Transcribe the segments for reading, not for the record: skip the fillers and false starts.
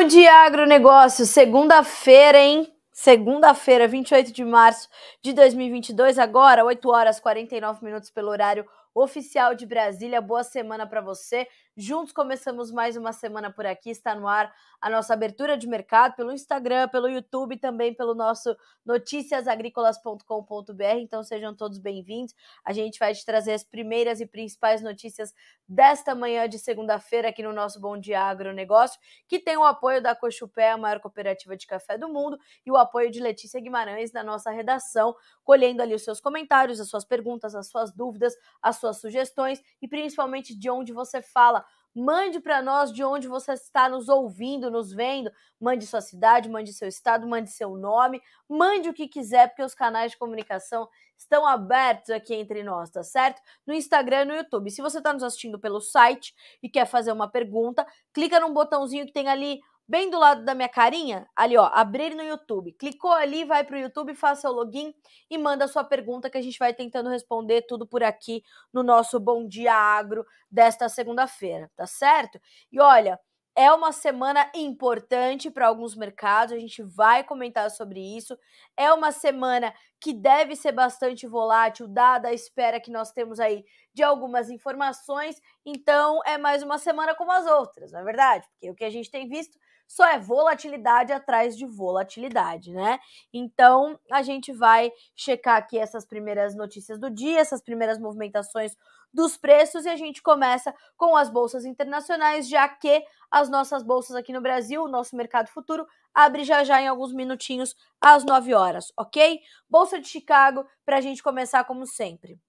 dia, agronegócio. Segunda-feira, hein? Segunda-feira, 28 de março de 2022, agora 8 horas e 49 minutos pelo horário oficial de Brasília. Boa semana para você. Juntos começamos mais uma semana por aqui. Está no ar a nossa abertura de mercado pelo Instagram, pelo YouTube, também pelo nosso noticiasagricolas.com.br. Então sejam todos bem-vindos. A gente vai te trazer as primeiras e principais notícias desta manhã de segunda-feira aqui no nosso Bom Dia Agronegócio, que tem o apoio da Cochupé, a maior cooperativa de café do mundo, e o apoio de Letícia Guimarães na nossa redação, colhendo ali os seus comentários, as suas perguntas, as suas dúvidas, as suas sugestões e principalmente de onde você fala. Mande para nós de onde você está nos ouvindo, nos vendo. Mande sua cidade, mande seu estado, mande seu nome, mande o que quiser, porque os canais de comunicação estão abertos aqui entre nós, tá certo? No Instagram e no YouTube. Se você está nos assistindo pelo site e quer fazer uma pergunta, clica num botãozinho que tem ali bem do lado da minha carinha, ali ó, abrir no YouTube. Clicou ali, vai pro YouTube, faça seu login e manda a sua pergunta que a gente vai tentando responder tudo por aqui no nosso Bom Dia Agro desta segunda-feira, tá certo? E olha, é uma semana importante para alguns mercados, a gente vai comentar sobre isso. É uma semana que deve ser bastante volátil, dada a espera que nós temos aí de algumas informações. Então, é mais uma semana como as outras, não é verdade? Porque o que a gente tem visto só é volatilidade atrás de volatilidade, né? Então, a gente vai checar aqui essas primeiras notícias do dia, essas primeiras movimentações dos preços, e a gente começa com as bolsas internacionais, já que as nossas bolsas aqui no Brasil, o nosso mercado futuro, abre já em alguns minutinhos às 9 horas, ok? Bolsa de Chicago, para a gente começar como sempre.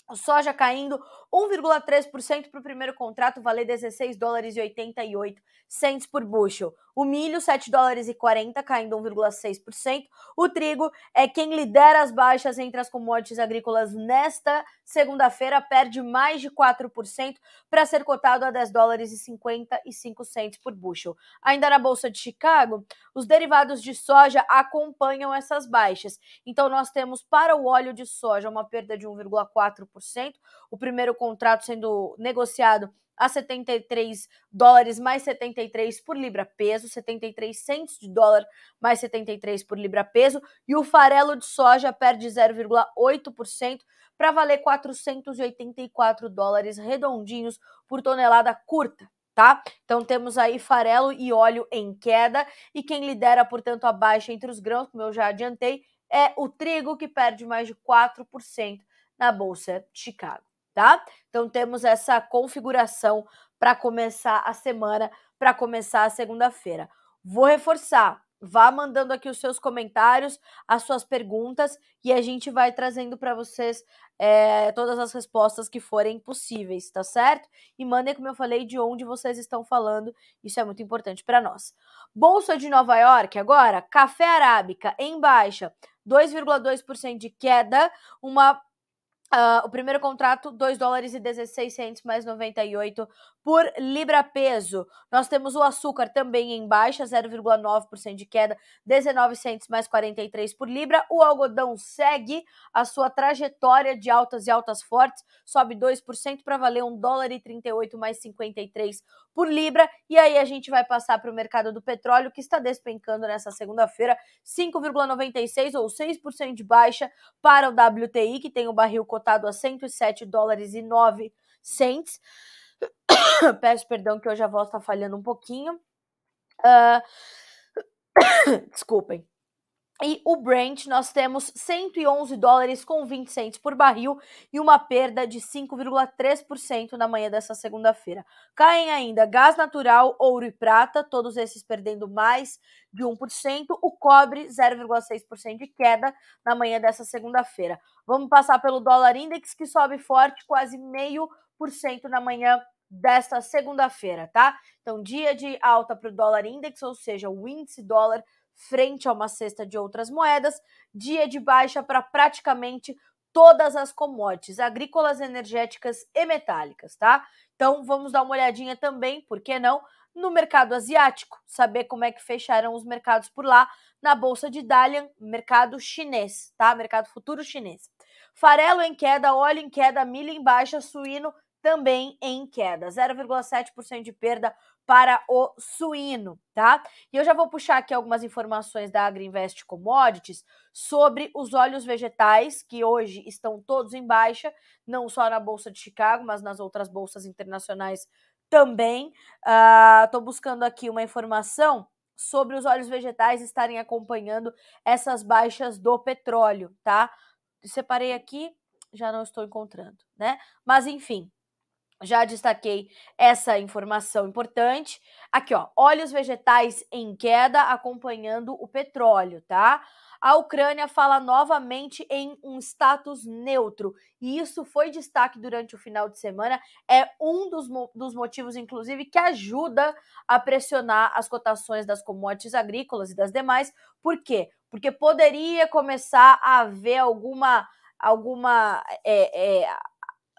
O soja caindo 1,3% para o primeiro contrato, valer 16 dólares e 88 cents por bushel. O milho, 7 dólares e 40, caindo 1,6%. O trigo é quem lidera as baixas entre as commodities agrícolas nesta segunda-feira, perde mais de 4% para ser cotado a 10 dólares e 55 cents por bushel. Ainda na Bolsa de Chicago, os derivados de soja acompanham essas baixas. Então nós temos para o óleo de soja uma perda de 1,4%, o primeiro contrato sendo negociado a 73 dólares mais 73 por libra peso, 73 cents de dólar mais 73 por libra peso, e o farelo de soja perde 0,8% para valer 484 dólares redondinhos por tonelada curta, tá? Então temos aí farelo e óleo em queda, e quem lidera, portanto, a baixa entre os grãos, como eu já adiantei, é o trigo, que perde mais de 4% na Bolsa de Chicago, tá? Então temos essa configuração para começar a semana, para começar a segunda-feira. Vou reforçar, vá mandando aqui os seus comentários, as suas perguntas, e a gente vai trazendo para vocês todas as respostas que forem possíveis, tá certo? E mandem, como eu falei, de onde vocês estão falando, isso é muito importante para nós. Bolsa de Nova York agora, café arábica em baixa, 2,2% de queda, o primeiro contrato, 2 dólares e 16 cents mais 98 por libra peso. Nós temos o açúcar também em baixa, 0,9% de queda, 19 cents mais 43 por libra. O algodão segue a sua trajetória de altas e altas fortes, sobe 2% para valer 1 dólar e 38 mais 53 por libra. E aí a gente vai passar para o mercado do petróleo, que está despencando nessa segunda-feira, 5,96 ou 6% de baixa para o WTI, que tem o barril cotado a 107 dólares e 9 cents. Peço perdão que hoje a voz está falhando um pouquinho. Desculpem. E o Brent, nós temos 111 dólares com 20 cents por barril e uma perda de 5,3% na manhã dessa segunda-feira. Caem ainda gás natural, ouro e prata, todos esses perdendo mais de 1%. O cobre, 0,6% de queda na manhã dessa segunda-feira. Vamos passar pelo dólar index, que sobe forte, quase 0,5% na manhã desta segunda-feira, tá? Então, dia de alta para o dólar index, ou seja, o índice dólar frente a uma cesta de outras moedas, dia de baixa para praticamente todas as commodities agrícolas, energéticas e metálicas, tá? Então vamos dar uma olhadinha também, por que não, no mercado asiático, saber como é que fecharam os mercados por lá, na Bolsa de Dalian, mercado chinês, tá? Mercado futuro chinês. Farelo em queda, óleo em queda, milho em baixa, suíno também em queda, 0,7% de perda para o suíno, tá? E eu já vou puxar aqui algumas informações da Agrinvest Commodities sobre os óleos vegetais, que hoje estão todos em baixa, não só na Bolsa de Chicago, mas nas outras bolsas internacionais também. Estou buscando aqui uma informação sobre os óleos vegetais estarem acompanhando essas baixas do petróleo, tá? Separei aqui, já não estou encontrando, né? Mas enfim, já destaquei essa informação importante. Aqui, ó, óleos vegetais em queda acompanhando o petróleo, tá? A Ucrânia fala novamente em um status neutro, e isso foi destaque durante o final de semana, é um dos motivos, inclusive, que ajuda a pressionar as cotações das commodities agrícolas e das demais. Por quê? Porque poderia começar a haver alguma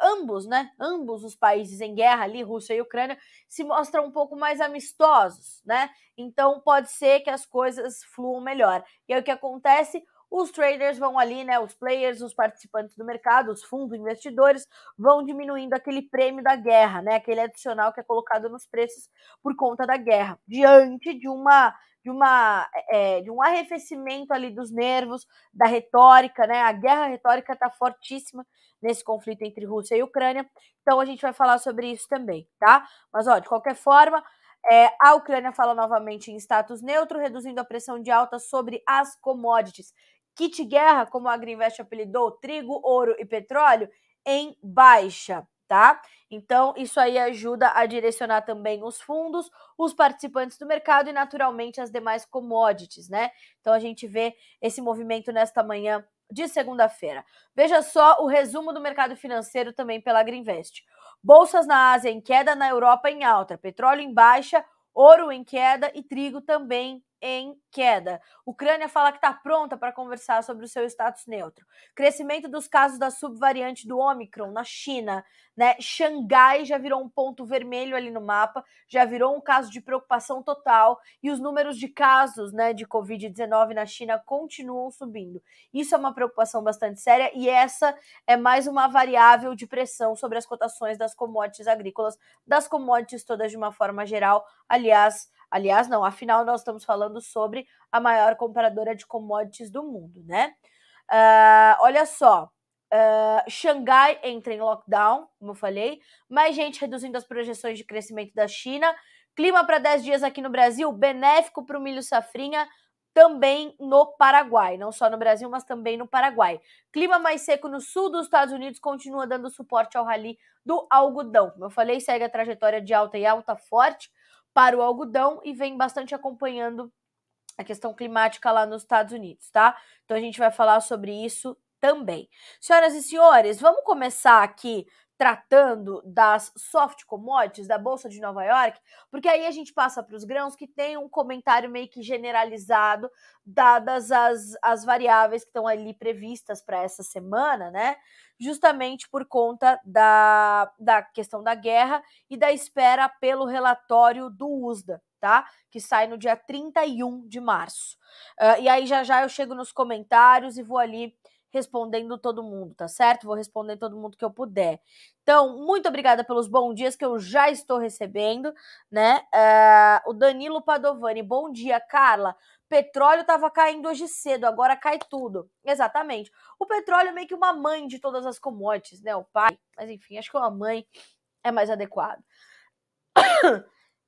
ambos os países em guerra ali, Rússia e Ucrânia, se mostram um pouco mais amistosos, né? Então pode ser que as coisas fluam melhor. E aí o que acontece? Os traders vão ali, né? Os players, os participantes do mercado, os fundos investidores vão diminuindo aquele prêmio da guerra, né? Aquele adicional que é colocado nos preços por conta da guerra, diante de um arrefecimento ali dos nervos, da retórica, né? A guerra retórica está fortíssima nesse conflito entre Rússia e Ucrânia, então a gente vai falar sobre isso também, tá? Mas, ó, de qualquer forma, a Ucrânia fala novamente em status neutro, reduzindo a pressão de alta sobre as commodities. Kit guerra, como a Agrinvest apelidou, trigo, ouro e petróleo, em baixa, tá? Então, isso aí ajuda a direcionar também os fundos, os participantes do mercado e, naturalmente, as demais commodities, né? Então, a gente vê esse movimento nesta manhã de segunda-feira. Veja só o resumo do mercado financeiro também pela Agrinvest. Bolsas na Ásia em queda, na Europa em alta, petróleo em baixa, ouro em queda e trigo também em queda. Ucrânia fala que está pronta para conversar sobre o seu status neutro. Crescimento dos casos da subvariante do Ômicron na China, né? Xangai já virou um ponto vermelho ali no mapa, já virou um caso de preocupação total e os números de casos, né, de Covid-19 na China continuam subindo. Isso é uma preocupação bastante séria e essa é mais uma variável de pressão sobre as cotações das commodities agrícolas, das commodities todas de uma forma geral. Aliás, não, afinal nós estamos falando sobre a maior compradora de commodities do mundo, né? Olha só, Xangai entra em lockdown, como eu falei, mais gente reduzindo as projeções de crescimento da China, clima para 10 dias aqui no Brasil, benéfico para o milho safrinha, também no Paraguai, não só no Brasil, mas também no Paraguai. Clima mais seco no sul dos Estados Unidos continua dando suporte ao rally do algodão. Como eu falei, segue a trajetória de alta e alta forte para o algodão e vem bastante acompanhando a questão climática lá nos Estados Unidos, tá? Então a gente vai falar sobre isso também. Senhoras e senhores, vamos começar aqui tratando das soft commodities da Bolsa de Nova York, porque aí a gente passa para os grãos que tem um comentário meio que generalizado, dadas as variáveis que estão ali previstas para essa semana, né? Justamente por conta da questão da guerra e da espera pelo relatório do USDA, tá? Que sai no dia 31 de março. E aí já eu chego nos comentários e vou ali respondendo todo mundo, tá certo? Vou responder todo mundo que eu puder. Então, muito obrigada pelos bons dias que eu já estou recebendo, né? O Danilo Padovani, bom dia, Carla. Petróleo estava caindo hoje cedo, agora cai tudo. Exatamente. O petróleo é meio que uma mãe de todas as commodities, né? O pai, mas enfim, acho que uma mãe é mais adequado.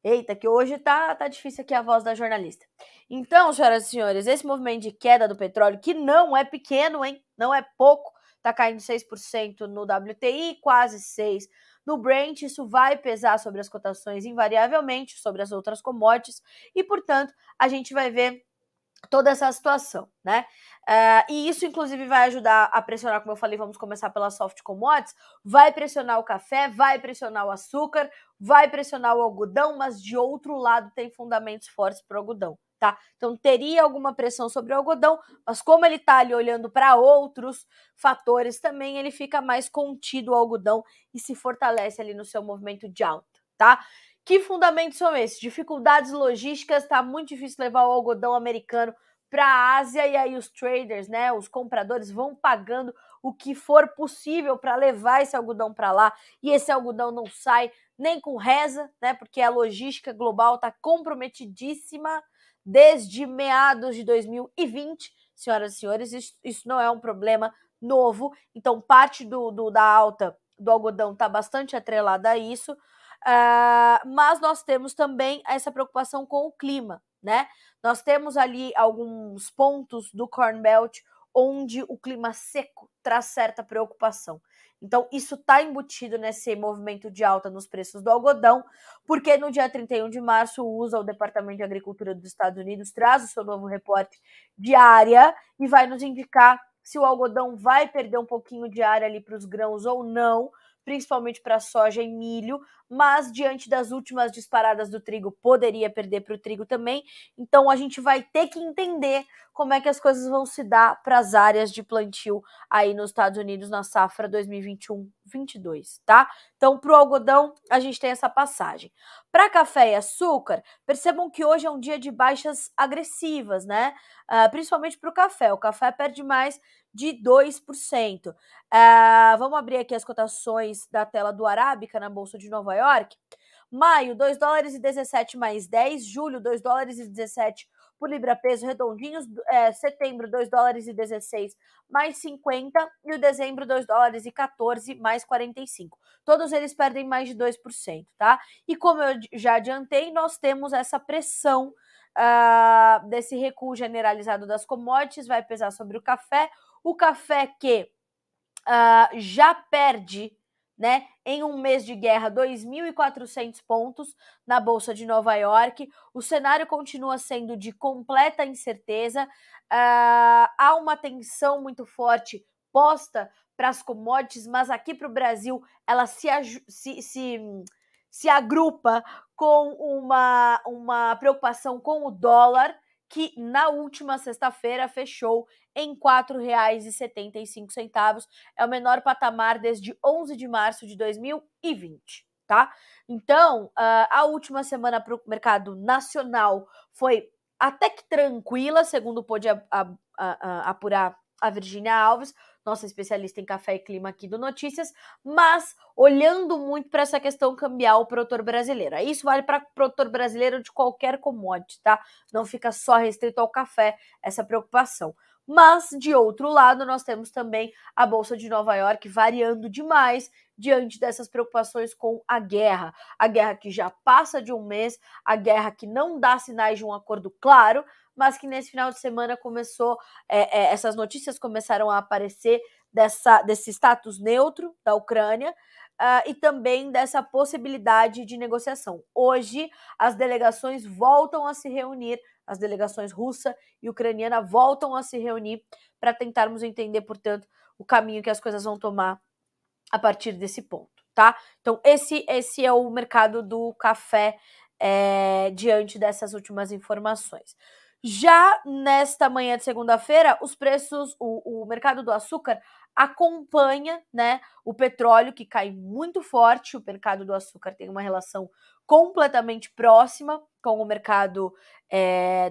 Eita, que hoje tá difícil aqui a voz da jornalista. Então, senhoras e senhores, esse movimento de queda do petróleo, que não é pequeno, hein? Não é pouco, tá caindo 6% no WTI, quase 6% no Brent, isso vai pesar sobre as cotações invariavelmente, sobre as outras commodities, e, portanto, a gente vai ver toda essa situação, né? E isso, inclusive, vai ajudar a pressionar, como eu falei, vamos começar pelas soft commodities, vai pressionar o café, vai pressionar o açúcar, vai pressionar o algodão, mas de outro lado tem fundamentos fortes para o algodão, tá? Então teria alguma pressão sobre o algodão, mas como ele está ali olhando para outros fatores também, ele fica mais contido o algodão e se fortalece ali no seu movimento de alta, tá? Que fundamentos são esses? Dificuldades logísticas, está muito difícil levar o algodão americano para a Ásia e aí os traders, né, os compradores vão pagando o que for possível para levar esse algodão para lá, e esse algodão não sai nem com reza, né? Porque a logística global está comprometidíssima desde meados de 2020, senhoras e senhores, isso não é um problema novo, então parte da alta do algodão está bastante atrelada a isso, mas nós temos também essa preocupação com o clima, né? Nós temos ali alguns pontos do Corn Belt onde o clima seco traz certa preocupação. Então, isso está embutido nesse movimento de alta nos preços do algodão, porque no dia 31 de março, o USA, o Departamento de Agricultura dos Estados Unidos, traz o seu novo reporte de área e vai nos indicar se o algodão vai perder um pouquinho de área ali para os grãos ou não, principalmente para soja e milho, mas diante das últimas disparadas do trigo, poderia perder para o trigo também. Então, a gente vai ter que entender como é que as coisas vão se dar para as áreas de plantio aí nos Estados Unidos na safra 2021-22, tá? Então, para o algodão, a gente tem essa passagem. Para café e açúcar, percebam que hoje é um dia de baixas agressivas, né? Principalmente para o café. O café perde mais de 2%. Vamos abrir aqui as cotações da tela do Arábica na Bolsa de Nova York. Maio, 2 dólares e 17 mais 10. Julho, 2 dólares e 17 por libra-peso redondinhos. Setembro, 2 dólares e 16 mais 50. E o dezembro, 2 dólares e 14 mais 45. Todos eles perdem mais de 2%, tá? E como eu já adiantei, nós temos essa pressão desse recuo generalizado das commodities, vai pesar sobre o café. O café que já perde, né, em um mês de guerra, 2.400 pontos na Bolsa de Nova York. O cenário continua sendo de completa incerteza. Há uma tensão muito forte posta para as commodities, mas aqui para o Brasil ela se agrupa com uma preocupação com o dólar, que na última sexta-feira fechou em R$ 4,75. É o menor patamar desde 11 de março de 2020, tá? Então, a última semana para o mercado nacional foi até que tranquila, segundo pôde apurar a Virgínia Alves, nossa especialista em café e clima aqui do Notícias, mas olhando muito para essa questão cambial produtor brasileiro. Isso vale para produtor brasileiro de qualquer commodity, tá? Não fica só restrito ao café essa preocupação. Mas, de outro lado, nós temos também a Bolsa de Nova York variando demais diante dessas preocupações com a guerra que já passa de um mês, a guerra que não dá sinais de um acordo claro, mas que nesse final de semana começou, essas notícias começaram a aparecer desse status neutro da Ucrânia, e também dessa possibilidade de negociação. Hoje, as delegações voltam a se reunir, as delegações russa e ucraniana voltam a se reunir para tentarmos entender, portanto, o caminho que as coisas vão tomar a partir desse ponto, tá? Então, esse é o mercado do café diante dessas últimas informações. Já nesta manhã de segunda-feira, os preços, o mercado do açúcar acompanha, né, o petróleo, que cai muito forte. O mercado do açúcar tem uma relação completamente próxima com o mercado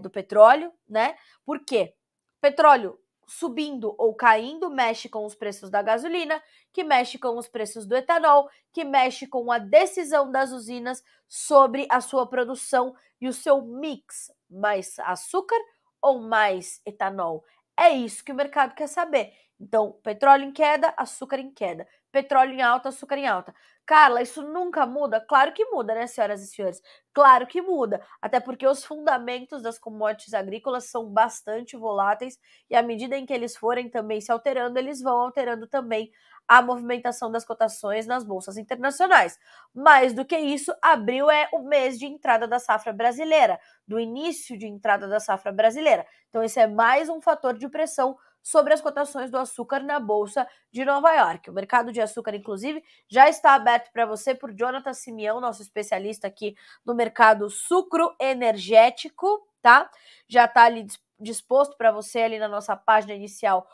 do petróleo, né? Por quê? Petróleo subindo ou caindo mexe com os preços da gasolina, que mexe com os preços do etanol, que mexe com a decisão das usinas sobre a sua produção e o seu mix, mais açúcar ou mais etanol. É isso que o mercado quer saber. Então, petróleo em queda, açúcar em queda. Petróleo em alta, açúcar em alta. Carla, isso nunca muda? Claro que muda, né, senhoras e senhores? Claro que muda, até porque os fundamentos das commodities agrícolas são bastante voláteis e à medida em que eles forem também se alterando, eles vão alterando também a movimentação das cotações nas bolsas internacionais. Mais do que isso, abril é o mês de entrada da safra brasileira, do início de entrada da safra brasileira. Então esse é mais um fator de pressão sobre as cotações do açúcar na Bolsa de Nova York. O mercado de açúcar, inclusive, já está aberto para você por Jonathan Simeão, nosso especialista aqui no mercado sucro energético, tá? Já está ali disposto para você ali na nossa página inicial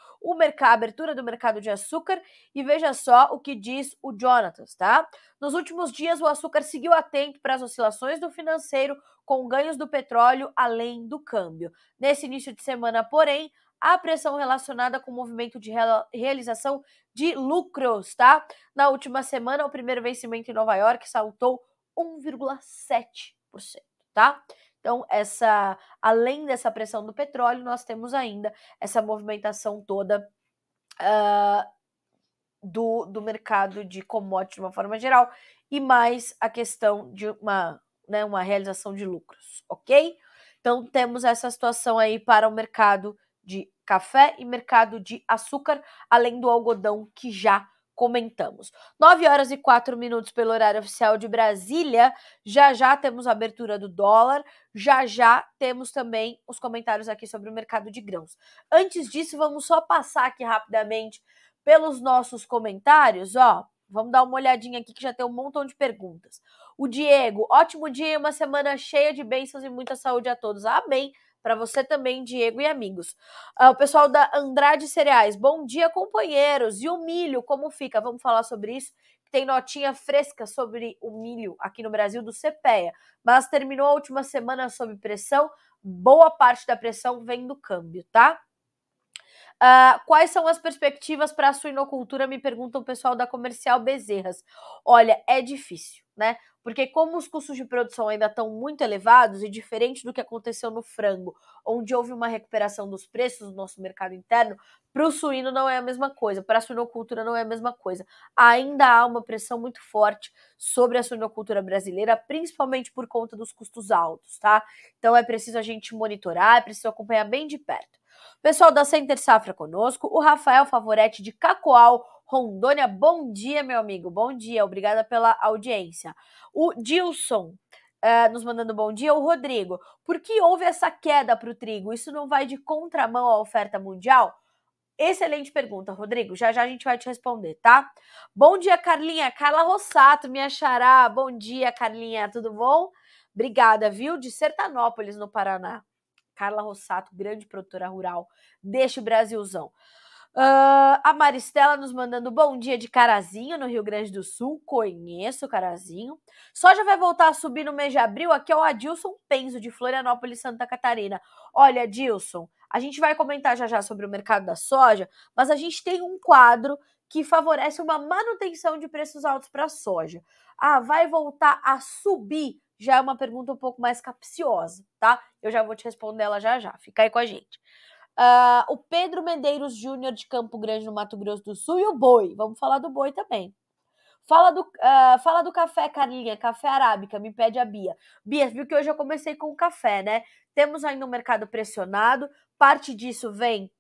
a abertura do mercado de açúcar e veja só o que diz o Jonatas, tá? Nos últimos dias, o açúcar seguiu atento para as oscilações do financeiro com ganhos do petróleo além do câmbio. Nesse início de semana, porém, há pressão relacionada com o movimento de realização de lucros, tá? Na última semana, o primeiro vencimento em Nova York saltou 1,7%, tá? Então, além dessa pressão do petróleo, nós temos ainda essa movimentação toda do mercado de commodities de uma forma geral e mais a questão de uma realização de lucros, ok? Então, temos essa situação aí para o mercado de café e mercado de açúcar, além do algodão que já comentamos. 9h04 pelo horário oficial de Brasília. Já temos a abertura do dólar, já temos também os comentários aqui sobre o mercado de grãos. Antes disso, vamos só passar aqui rapidamente pelos nossos comentários, ó. Vamos dar uma olhadinha aqui que já tem um montão de perguntas. O Diego, ótimo dia e uma semana cheia de bênçãos e muita saúde a todos. Amém. Para você também, Diego e amigos. O pessoal da Andrade Cereais, bom dia, companheiros. E o milho, como fica? Vamos falar sobre isso. Tem notinha fresca sobre o milho aqui no Brasil do CPEA, mas terminou a última semana sob pressão. Boa parte da pressão vem do câmbio, tá? Quais são as perspectivas para a suinocultura? Me pergunta o pessoal da Comercial Bezerras. Olha, é difícil, né? Porque como os custos de produção ainda estão muito elevados e diferente do que aconteceu no frango, onde houve uma recuperação dos preços no nosso mercado interno, para o suíno não é a mesma coisa, para a suinocultura não é a mesma coisa. Ainda há uma pressão muito forte sobre a suinocultura brasileira, principalmente por conta dos custos altos, tá? Então é preciso a gente monitorar, é preciso acompanhar bem de perto. Pessoal da Center Safra conosco, o Rafael Favoretti de Cacoal, Rondônia. Bom dia, meu amigo, bom dia, obrigada pela audiência. O Dilson nos mandando bom dia. O Rodrigo, por que houve essa queda para o trigo? Isso não vai de contramão à oferta mundial? Excelente pergunta, Rodrigo. Já a gente vai te responder, tá? Bom dia, Carlinha. Carla Rossato, minha xará. Bom dia, Carlinha. Tudo bom? Obrigada, viu? De Sertanópolis, no Paraná. Carla Rossato, grande produtora rural deste Brasilzão. A Maristela nos mandando bom dia de Carazinho, no Rio Grande do Sul. Conheço Carazinho. Soja vai voltar a subir no mês de abril. Aqui é o Adilson Penzo, de Florianópolis, Santa Catarina. Olha, Adilson, a gente vai comentar já sobre o mercado da soja, mas a gente tem um quadro que favorece uma manutenção de preços altos para a soja. Vai voltar a subir? Já é uma pergunta um pouco mais capciosa, tá? Eu já vou te responder ela já. Fica aí com a gente. O Pedro Medeiros Júnior de Campo Grande, no Mato Grosso do Sul, e o boi. Vamos falar do boi também. Fala do café, Carlinha, café arábica, me pede a Bia. Bia, viu que hoje eu comecei com o café, né? Temos ainda um mercado pressionado, parte disso vem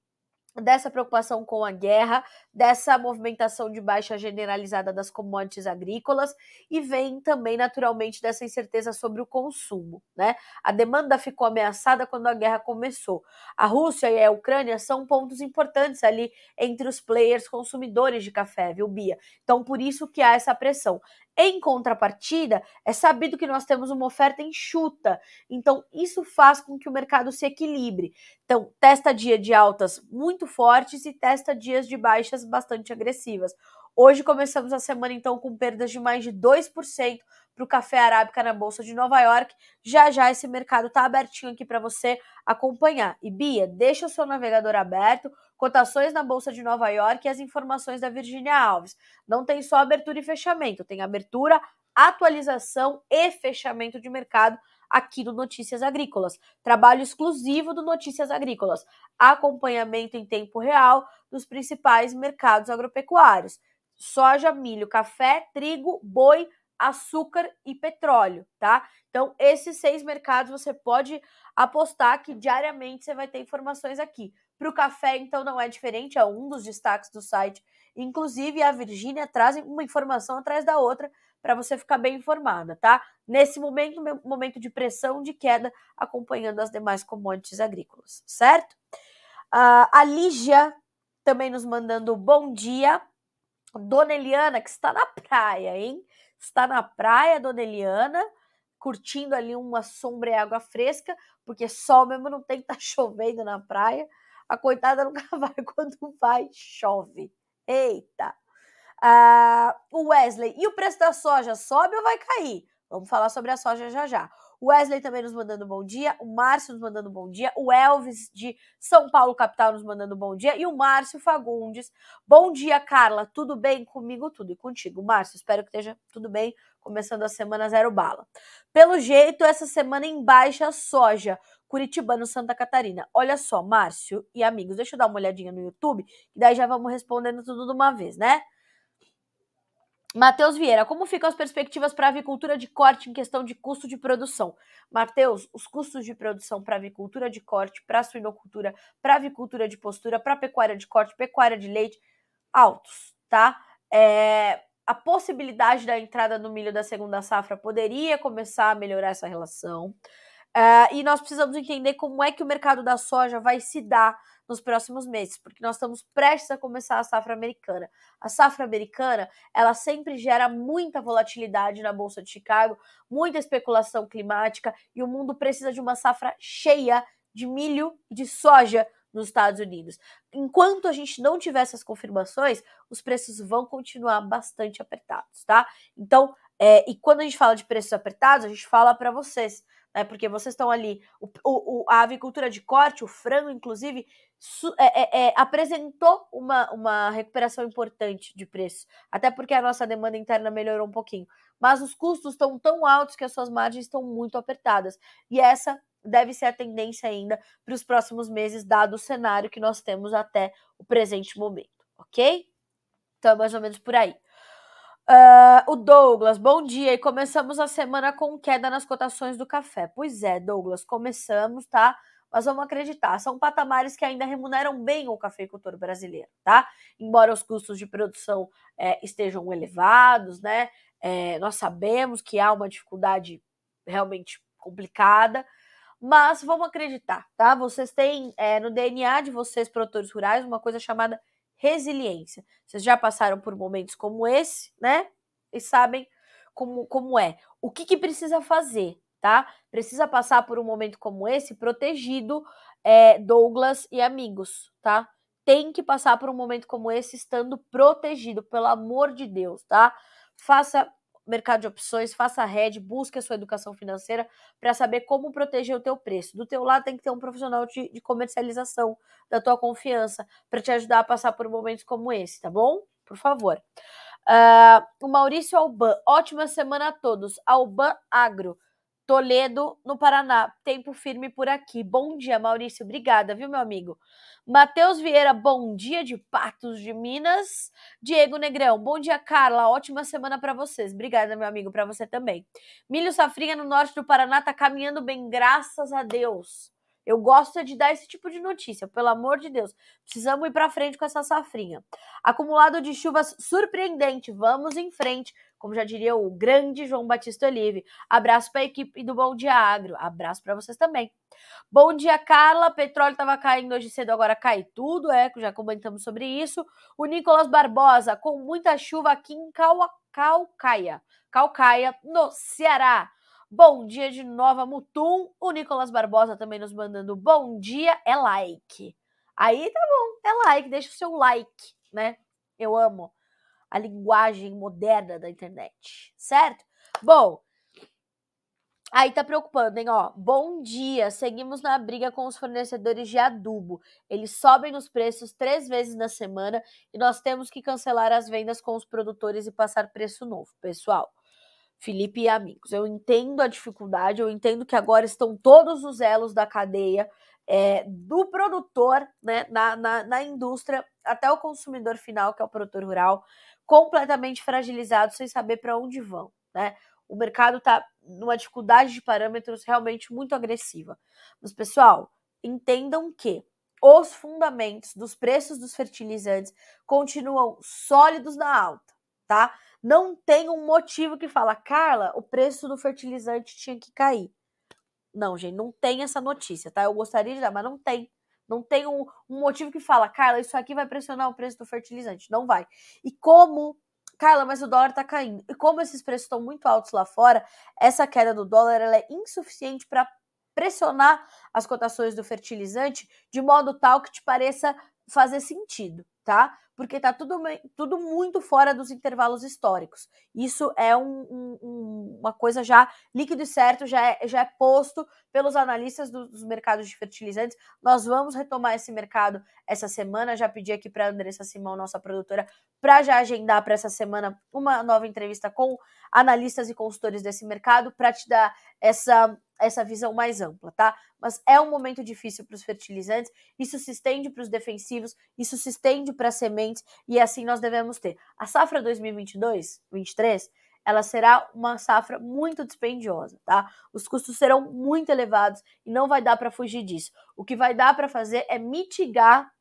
dessa preocupação com a guerra, dessa movimentação de baixa generalizada das commodities agrícolas e vem também naturalmente dessa incerteza sobre o consumo, né? A demanda ficou ameaçada quando a guerra começou. A Rússia e a Ucrânia são pontos importantes ali entre os players consumidores de café, viu, Bia? Então, por isso que há essa pressão. Em contrapartida, é sabido que nós temos uma oferta enxuta, então isso faz com que o mercado se equilibre. Então, testa dia de altas muito fortes e testa dias de baixas bastante agressivas. Hoje começamos a semana, então, com perdas de mais de 2% para o café arábica na Bolsa de Nova York. Já esse mercado está abertinho aqui para você acompanhar. E, Bia, deixa o seu navegador aberto, cotações na Bolsa de Nova York e as informações da Virgínia Alves. Não tem só abertura e fechamento, tem abertura, atualização e fechamento de mercado aqui do Notícias Agrícolas. Trabalho exclusivo do Notícias Agrícolas. Acompanhamento em tempo real dos principais mercados agropecuários. Soja, milho, café, trigo, boi, açúcar e petróleo, tá? Então, esses 6 mercados você pode apostar que diariamente você vai ter informações aqui. Para o café, então, não é diferente, é um dos destaques do site. Inclusive, a Virgínia traz uma informação atrás da outra para você ficar bem informada, tá? Nesse momento de pressão, de queda, acompanhando as demais commodities agrícolas, certo? A Lígia também nos mandando bom dia. Dona Eliana, que está na praia, hein? Está na praia, Dona Eliana. curtindo ali uma sombra e água fresca, porque sol mesmo não tem que estar chovendo na praia. A coitada nunca vai, quando vai, chove. Eita! O Wesley, e o preço da soja, sobe ou vai cair? Vamos falar sobre a soja já já. O Wesley também nos mandando bom dia, o Márcio nos mandando bom dia, o Elvis de São Paulo, capital, nos mandando bom dia, e o Márcio Fagundes. Bom dia, Carla, tudo bem comigo? Tudo e contigo. Márcio, espero que esteja tudo bem, começando a semana zero bala. Pelo jeito, essa semana em baixa soja, Curitibano, Santa Catarina. Olha só, Márcio e amigos, deixa eu dar uma olhadinha no YouTube, e daí já vamos respondendo tudo de uma vez, né? Matheus Vieira, como ficam as perspectivas para a avicultura de corte em questão de custo de produção? Matheus, os custos de produção para avicultura de corte, para suinocultura, para avicultura de postura, para pecuária de corte, pecuária de leite, altos, tá? A possibilidade da entrada no milho da segunda safra poderia começar a melhorar essa relação. E nós precisamos entender como é que o mercado da soja vai se dar nos próximos meses, porque nós estamos prestes a começar a safra americana. A safra americana, ela sempre gera muita volatilidade na Bolsa de Chicago, muita especulação climática, e o mundo precisa de uma safra cheia de milho e de soja nos Estados Unidos. Enquanto a gente não tiver essas confirmações, os preços vão continuar bastante apertados, tá? Então, e quando a gente fala de preços apertados, a gente fala para vocês, né? Porque vocês estão ali, a avicultura de corte, o frango, inclusive, apresentou uma recuperação importante de preço, até porque a nossa demanda interna melhorou um pouquinho. Mas os custos estão tão altos que as suas margens estão muito apertadas. E essa deve ser a tendência ainda para os próximos meses, dado o cenário que nós temos até o presente momento, ok? Então, é mais ou menos por aí. O Douglas, bom dia. E começamos a semana com queda nas cotações do café. Pois é, Douglas, começamos, tá? Mas vamos acreditar, são patamares que ainda remuneram bem o cafeicultor brasileiro, tá? Embora os custos de produção estejam elevados, né? Nós sabemos que há uma dificuldade realmente complicada, mas vamos acreditar, tá? Vocês têm no DNA de vocês, produtores rurais, uma coisa chamada resiliência. Vocês já passaram por momentos como esse, né? E sabem como é. O que precisa fazer, tá? Precisa passar por um momento como esse protegido, Douglas e amigos, tá? Tem que passar por um momento como esse estando protegido, pelo amor de Deus, tá? Faça mercado de opções, faça hedge, busque a sua educação financeira para saber como proteger o teu preço. Do teu lado tem que ter um profissional de comercialização da tua confiança para te ajudar a passar por momentos como esse, tá bom? Por favor. O Maurício Alban, ótima semana a todos. Alban Agro, Toledo, no Paraná. Tempo firme por aqui. Bom dia, Maurício. Obrigada, viu, meu amigo? Matheus Vieira, bom dia de Patos de Minas. Diego Negrão, bom dia, Carla. Ótima semana para vocês. Obrigada, meu amigo, para você também. Milho Safrinha, no norte do Paraná, tá caminhando bem, graças a Deus. Eu gosto de dar esse tipo de notícia, pelo amor de Deus. Precisamos ir para frente com essa safrinha. Acumulado de chuvas surpreendente. Vamos em frente, como já diria o grande João Batista Olive. Abraço para a equipe do Bom Dia Agro. Abraço para vocês também. Bom dia, Carla. Petróleo estava caindo hoje cedo, agora cai tudo, já comentamos sobre isso. O Nicolas Barbosa, com muita chuva aqui em Caucaia, no Ceará. Bom dia de Nova Mutum. O Nicolas Barbosa também nos mandando bom dia, é like. Aí tá bom, é like, deixa o seu like, né? Eu amo a linguagem moderna da internet, certo? Bom, aí tá preocupando, hein? Ó, bom dia, seguimos na briga com os fornecedores de adubo. Eles sobem os preços 3 vezes na semana e nós temos que cancelar as vendas com os produtores e passar preço novo, pessoal. Felipe e amigos, eu entendo a dificuldade, eu entendo que agora estão todos os elos da cadeia, do produtor, né, na indústria, até o consumidor final, que é o produtor rural, completamente fragilizado, sem saber para onde vão, né? O mercado está numa dificuldade de parâmetros realmente muito agressiva. Mas, pessoal, entendam que os fundamentos dos preços dos fertilizantes continuam sólidos na alta, tá? Não tem um motivo que fala, Carla, o preço do fertilizante tinha que cair. Não, gente, não tem essa notícia, tá? Eu gostaria de dar, mas não tem. Não tem um motivo que fala, Carla, isso aqui vai pressionar o preço do fertilizante. Não vai. E como Carla, mas o dólar tá caindo. E como esses preços estão muito altos lá fora, essa queda do dólar ela é insuficiente para pressionar as cotações do fertilizante de modo tal que te pareça fazer sentido, tá? Porque tá tudo muito fora dos intervalos históricos. Isso é uma coisa já líquido e certo, já é posto pelos analistas dos mercados de fertilizantes. Nós vamos retomar esse mercado essa semana. Já pedi aqui para a Andressa Simão, nossa produtora, para já agendar para essa semana uma nova entrevista com analistas e consultores desse mercado para te dar essa visão mais ampla, tá? Mas é um momento difícil para os fertilizantes, isso se estende para os defensivos, isso se estende para as sementes e assim nós devemos ter. A safra 2022-23, ela será uma safra muito dispendiosa, tá? Os custos serão muito elevados e não vai dar para fugir disso. O que vai dar para fazer é mitigar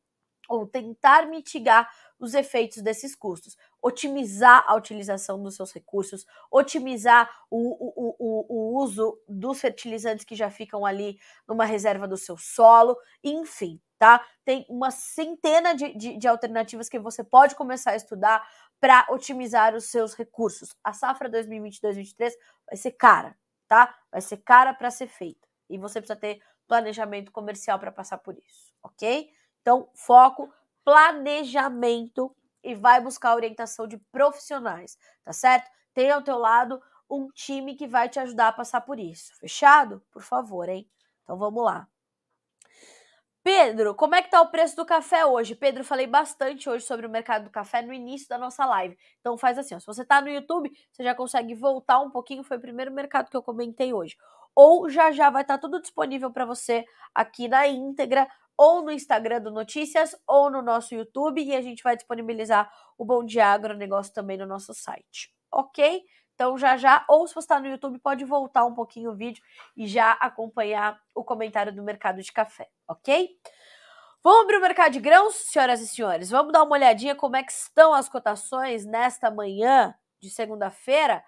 ou tentar mitigar os efeitos desses custos, otimizar a utilização dos seus recursos, otimizar o uso dos fertilizantes que já ficam ali numa reserva do seu solo, enfim, tá? Tem uma centena de alternativas que você pode começar a estudar para otimizar os seus recursos. A safra 2022-23 vai ser cara, tá? Vai ser cara para ser feita e você precisa ter planejamento comercial para passar por isso, ok? Então, foco, planejamento e vai buscar orientação de profissionais, tá certo? Tenha ao teu lado um time que vai te ajudar a passar por isso. Fechado? Por favor, hein? Então, vamos lá. Pedro, como é que tá o preço do café hoje? Pedro, falei bastante hoje sobre o mercado do café no início da nossa live. Então faz assim, ó, se você tá no YouTube, você já consegue voltar um pouquinho, foi o primeiro mercado que eu comentei hoje. Ou já vai estar tudo disponível para você aqui na íntegra, ou no Instagram do Notícias, ou no nosso YouTube, e a gente vai disponibilizar o Bom Dia Agronegócio também no nosso site, ok? Então já, ou se você está no YouTube, pode voltar um pouquinho o vídeo e já acompanhar o comentário do mercado de café, ok? Vamos abrir o mercado de grãos, senhoras e senhores? Vamos dar uma olhadinha como é que estão as cotações nesta manhã de segunda-feira?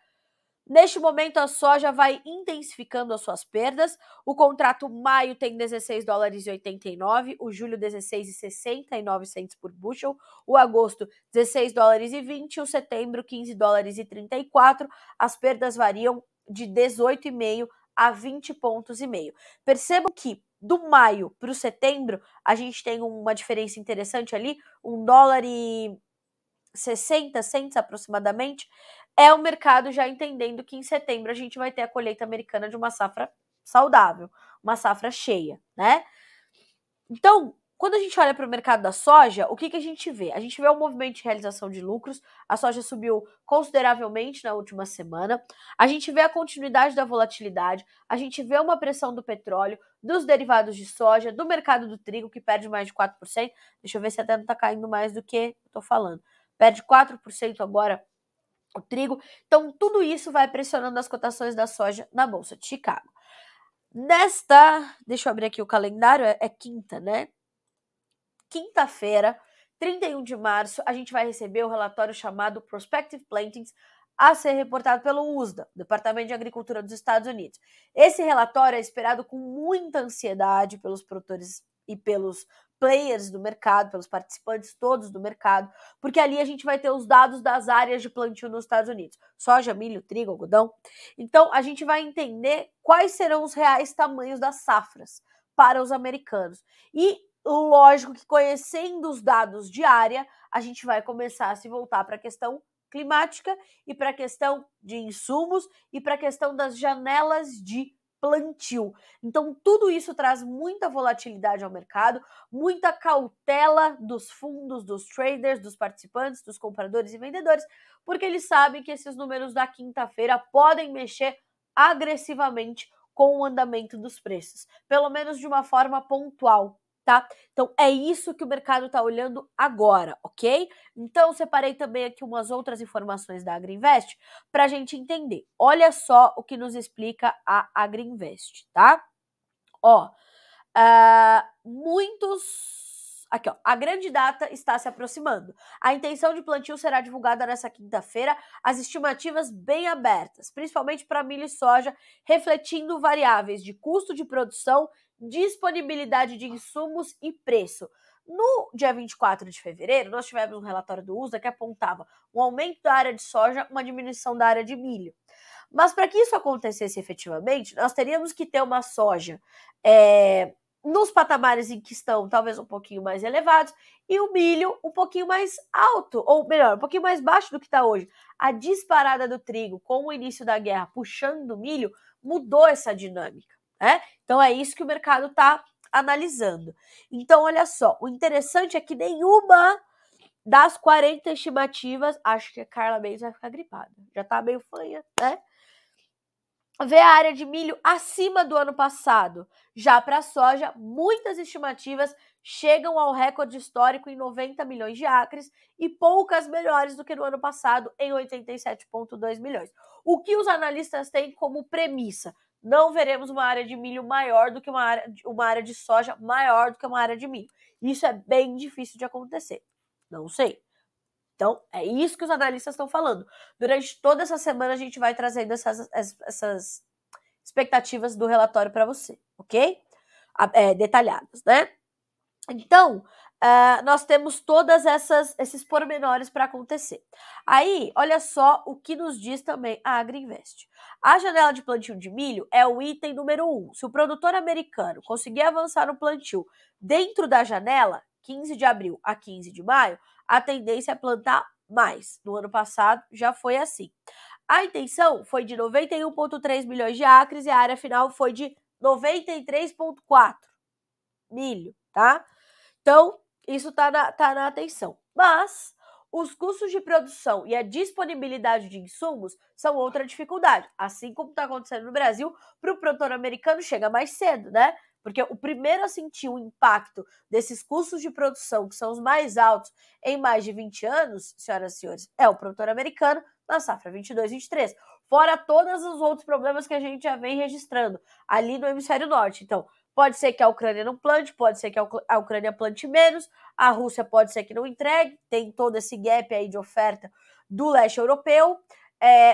Neste momento, a soja vai intensificando as suas perdas. O contrato maio tem $16,89, o julho $16,69 por bushel, o agosto $16,20, o setembro $15,34. As perdas variam de 18,5 a 20,5 pontos. Percebam que do maio para o setembro, a gente tem uma diferença interessante ali, $1,60 aproximadamente. É o mercado já entendendo que em setembro a gente vai ter a colheita americana de uma safra saudável, uma safra cheia, né? Então, quando a gente olha para o mercado da soja, o que a gente vê? A gente vê um movimento de realização de lucros, a soja subiu consideravelmente na última semana, a gente vê a continuidade da volatilidade, a gente vê uma pressão do petróleo, dos derivados de soja, do mercado do trigo, que perde mais de 4%, deixa eu ver se até não está caindo mais do que eu estou falando, perde 4% agora o trigo. Então, tudo isso vai pressionando as cotações da soja na Bolsa de Chicago. Deixa eu abrir aqui o calendário, é quinta, né? Quinta-feira, 31 de março, a gente vai receber o relatório chamado Prospective Plantings, a ser reportado pelo USDA, Departamento de Agricultura dos Estados Unidos. Esse relatório é esperado com muita ansiedade pelos produtores e pelos players do mercado, pelos participantes todos do mercado, porque ali a gente vai ter os dados das áreas de plantio nos Estados Unidos. Soja, milho, trigo, algodão. Então, a gente vai entender quais serão os reais tamanhos das safras para os americanos. E, lógico que conhecendo os dados de área, a gente vai começar a se voltar para a questão climática e para a questão de insumos e para a questão das janelas de plantio. Então, tudo isso traz muita volatilidade ao mercado, muita cautela dos fundos, dos traders, dos participantes, dos compradores e vendedores, porque eles sabem que esses números da quinta-feira podem mexer agressivamente com o andamento dos preços, pelo menos de uma forma pontual, tá? Então, é isso que o mercado está olhando agora, ok? Então, separei também aqui umas outras informações da Agriinvest para a gente entender. Olha só o que nos explica a Agriinvest, tá? Ó, Aqui, ó, a grande data está se aproximando. A intenção de plantio será divulgada nessa quinta-feira, as estimativas bem abertas, principalmente para milho e soja, refletindo variáveis de custo de produção, disponibilidade de insumos e preço. No dia 24 de fevereiro, nós tivemos um relatório do USDA que apontava um aumento da área de soja, uma diminuição da área de milho. Mas para que isso acontecesse efetivamente, nós teríamos que ter uma soja nos patamares em que estão, talvez um pouquinho mais elevados, e o milho um pouquinho mais alto, ou melhor, um pouquinho mais baixo do que está hoje. A disparada do trigo com o início da guerra puxando o milho mudou essa dinâmica, né? Então é isso que o mercado está analisando. Então, olha só, o interessante é que nenhuma das 40 estimativas, acho que a Carla Mendes vai ficar gripada, já tá meio fanha, né? Vê a área de milho acima do ano passado. Já para a soja, muitas estimativas chegam ao recorde histórico em 90 milhões de acres e poucas melhores do que no ano passado, em 87,2 milhões. O que os analistas têm como premissa? Não veremos uma área de milho maior do que uma área de soja maior do que uma área de milho. Isso é bem difícil de acontecer. Não sei. Então, é isso que os analistas estão falando. Durante toda essa semana, a gente vai trazendo essas expectativas do relatório para você, ok? Detalhadas, né? Então, nós temos todas esses pormenores para acontecer. Aí, olha só o que nos diz também a Agriinvest. A janela de plantio de milho é o item número 1. Se o produtor americano conseguir avançar no plantio dentro da janela, 15 de abril a 15 de maio, a tendência é plantar mais. No ano passado já foi assim. A intenção foi de 91,3 milhões de acres e a área final foi de 93,4 milho, tá? Então, isso tá na atenção. Mas os custos de produção e a disponibilidade de insumos são outra dificuldade. Assim como está acontecendo no Brasil, para o produtor americano chega mais cedo, né? Porque o primeiro a sentir o impacto desses custos de produção, que são os mais altos em mais de 20 anos, senhoras e senhores, é o produtor americano na safra 22-23. Fora todos os outros problemas que a gente já vem registrando ali no hemisfério norte. Então, pode ser que a Ucrânia não plante, pode ser que a Ucrânia plante menos, a Rússia pode ser que não entregue, tem todo esse gap aí de oferta do leste europeu.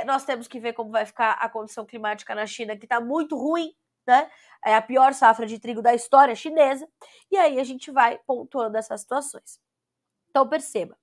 Nós temos que ver como vai ficar a condição climática na China, que está muito ruim, né? É a pior safra de trigo da história chinesa. E aí a gente vai pontuando essas situações. Então, perceba.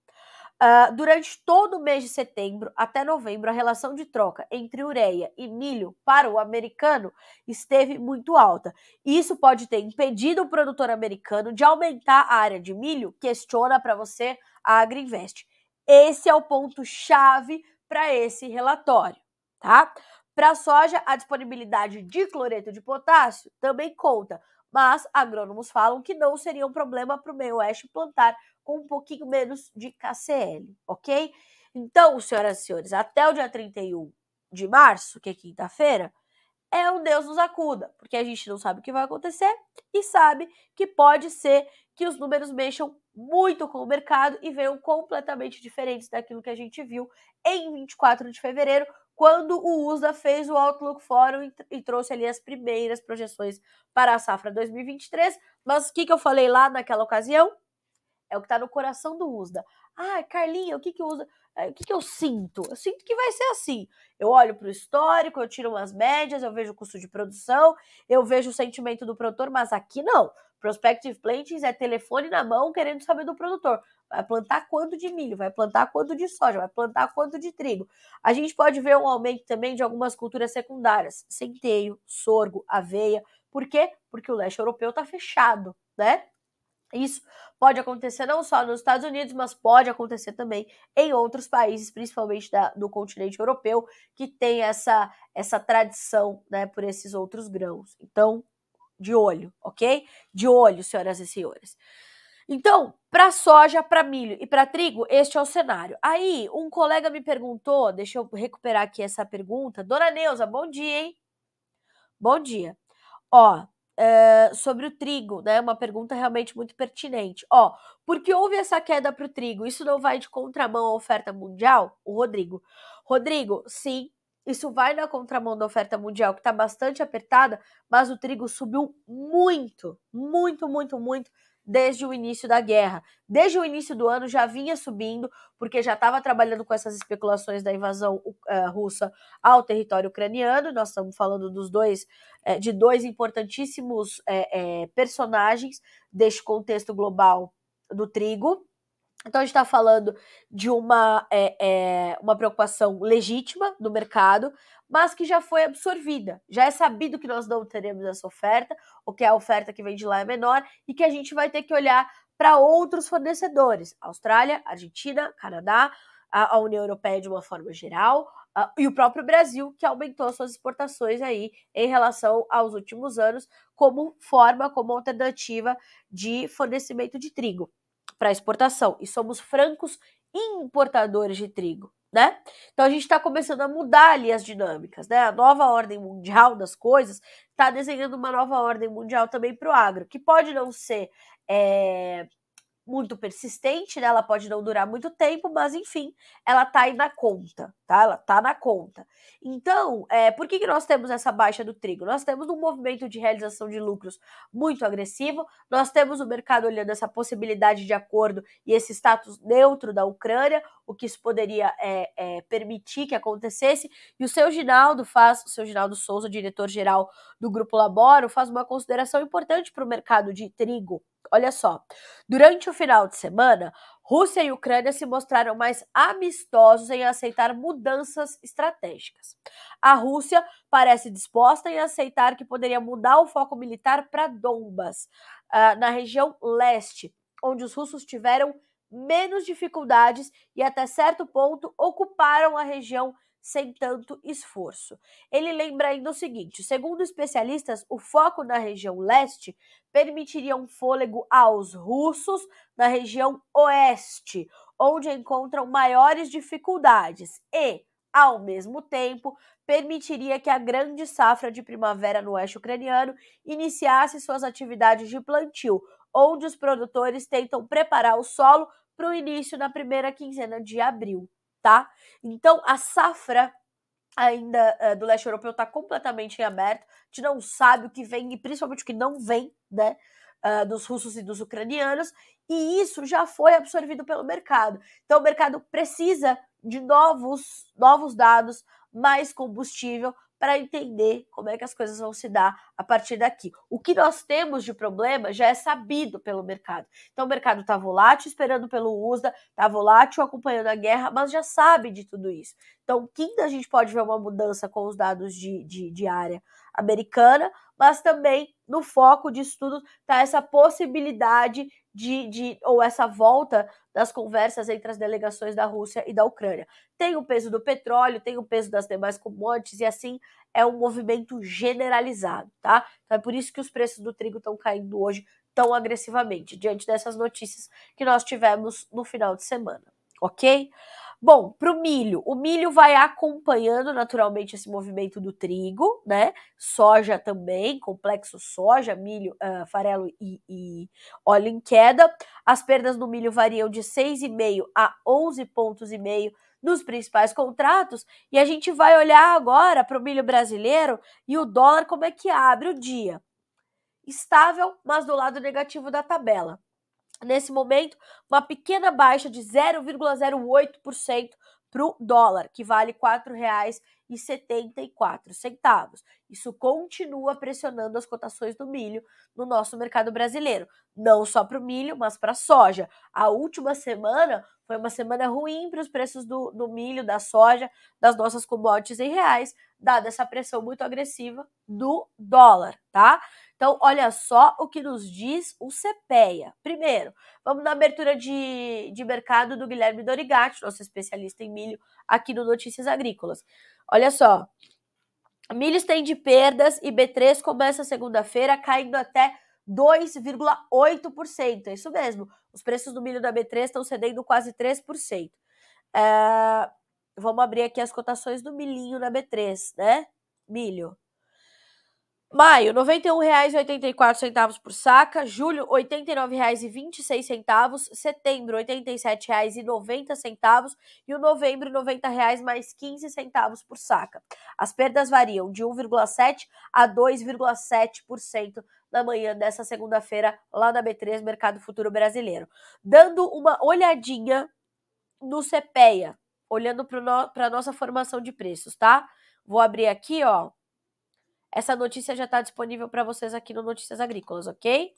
Durante todo o mês de setembro até novembro, a relação de troca entre ureia e milho para o americano esteve muito alta. Isso pode ter impedido o produtor americano de aumentar a área de milho, questiona para você a Agriinvest. Esse é o ponto-chave para esse relatório, tá? Para a soja, a disponibilidade de cloreto de potássio também conta, mas agrônomos falam que não seria um problema para o meio oeste plantar com um pouquinho menos de KCl, ok? Então, senhoras e senhores, até o dia 31 de março, que é quinta-feira, é um Deus nos acuda, porque a gente não sabe o que vai acontecer e sabe que pode ser que os números mexam muito com o mercado e venham completamente diferentes daquilo que a gente viu em 24 de fevereiro, quando o USDA fez o Outlook Forum e trouxe ali as primeiras projeções para a safra 2023. Mas o que eu falei lá naquela ocasião? É o que está no coração do USDA. Carlinha, o que eu sinto? Eu sinto que vai ser assim. Eu olho para o histórico, eu tiro umas médias, eu vejo o custo de produção, eu vejo o sentimento do produtor, mas aqui não. Prospective Plantings é telefone na mão querendo saber do produtor. Vai plantar quanto de milho, vai plantar quanto de soja, vai plantar quanto de trigo. A gente pode ver um aumento também de algumas culturas secundárias. Centeio, sorgo, aveia. Por quê? Porque o leste europeu está fechado, né? Isso pode acontecer não só nos Estados Unidos, mas pode acontecer também em outros países, principalmente do continente europeu, que tem essa tradição, né, por esses outros grãos. Então, de olho, ok? De olho, senhoras e senhores. Então, para soja, para milho e para trigo, este é o cenário. Aí, um colega me perguntou, deixa eu recuperar aqui essa pergunta. Dona Neuza, bom dia, hein? Bom dia. Sobre o trigo, né? Uma pergunta realmente muito pertinente. Por que houve essa queda para o trigo? Isso não vai de contramão à oferta mundial? O Rodrigo, sim, isso vai na contramão da oferta mundial, que está bastante apertada, mas o trigo subiu muito, muito, muito, muito desde o início da guerra. Desde o início do ano já vinha subindo, porque já estava trabalhando com essas especulações da invasão russa ao território ucraniano. Nós estamos falando de dois importantíssimos personagens deste contexto global do trigo. Então, a gente está falando de uma preocupação legítima do mercado, mas que já foi absorvida. Já é sabido que nós não teremos essa oferta, ou que a oferta que vem de lá é menor, e que a gente vai ter que olhar para outros fornecedores. Austrália, Argentina, Canadá, a União Europeia de uma forma geral, e o próprio Brasil, que aumentou suas exportações aí em relação aos últimos anos, como alternativa de fornecimento de trigo para exportação, e somos francos importadores de trigo, né? Então a gente está começando a mudar ali as dinâmicas, né? A nova ordem mundial das coisas está desenhando uma nova ordem mundial também para o agro, que pode não ser muito persistente, né? Ela pode não durar muito tempo, mas enfim, ela tá aí na conta, tá? Ela tá na conta. Então, por que nós temos essa baixa do trigo? Nós temos um movimento de realização de lucros muito agressivo, nós temos o mercado olhando essa possibilidade de acordo e esse status neutro da Ucrânia, o que isso poderia permitir que acontecesse, e o seu Ginaldo Souza, diretor-geral do Grupo Laboro, faz uma consideração importante para o mercado de trigo. Olha só, durante o final de semana, Rússia e Ucrânia se mostraram mais amistosos em aceitar mudanças estratégicas. A Rússia parece disposta em aceitar que poderia mudar o foco militar para Donbas, na região leste, onde os russos tiveram menos dificuldades e até certo ponto ocuparam a região sem tanto esforço. Ele lembra ainda o seguinte: segundo especialistas, o foco na região leste permitiria um fôlego aos russos na região oeste, onde encontram maiores dificuldades e, ao mesmo tempo, permitiria que a grande safra de primavera no oeste ucraniano iniciasse suas atividades de plantio, onde os produtores tentam preparar o solo para o início na primeira quinzena de abril, tá? Então, a safra ainda do leste europeu está completamente em aberto, a gente não sabe o que vem e principalmente o que não vem, né, dos russos e dos ucranianos, e isso já foi absorvido pelo mercado. Então o mercado precisa de novos dados, mais combustível, para entender como é que as coisas vão se dar a partir daqui. O que nós temos de problema já é sabido pelo mercado. Então o mercado está volátil, esperando pelo USDA, está volátil, acompanhando a guerra, mas já sabe de tudo isso. Então, quinta a gente pode ver uma mudança com os dados de área americana, mas também no foco de estudo está essa possibilidade ou essa volta das conversas entre as delegações da Rússia e da Ucrânia. Tem o peso do petróleo, tem o peso das demais commodities e assim é um movimento generalizado, tá? Então é por isso que os preços do trigo estão caindo hoje tão agressivamente, diante dessas notícias que nós tivemos no final de semana, ok? Bom, para o milho vai acompanhando naturalmente esse movimento do trigo, né? Soja também, complexo soja, milho, farelo e óleo em queda. As perdas no milho variam de 6,5 a 11,5 pontos nos principais contratos. E a gente vai olhar agora para o milho brasileiro e o dólar, como é que abre o dia. Estável, mas do lado negativo da tabela. Nesse momento, uma pequena baixa de 0,08% para o dólar, que vale R$ 4,74. Isso continua pressionando as cotações do milho no nosso mercado brasileiro. Não só para o milho, mas para a soja. A última semana foi uma semana ruim para os preços do milho, da soja, das nossas commodities em reais, dada essa pressão muito agressiva do dólar, tá? Então, olha só o que nos diz o CPEA. Primeiro, vamos na abertura de mercado do Guilherme Dorigatti, nosso especialista em milho, aqui no Notícias Agrícolas. Olha só, milho estende perdas e B3 começa segunda-feira caindo até 2,8%. É isso mesmo, os preços do milho da B3 estão cedendo quase 3%. Vamos abrir aqui as cotações do milhinho na B3, né? Milho. Maio, R$ 91,84 por saca. Julho, R$ 89,26. Setembro, R$ 87,90. E o novembro, R$ 90,00 mais 15 centavos por saca. As perdas variam de 1,7% a 2,7% na manhã dessa segunda-feira, lá na B3, Mercado Futuro Brasileiro. Dando uma olhadinha no CPEA, olhando para a nossa formação de preços, tá? Vou abrir aqui, ó. Essa notícia já está disponível para vocês aqui no Notícias Agrícolas, ok?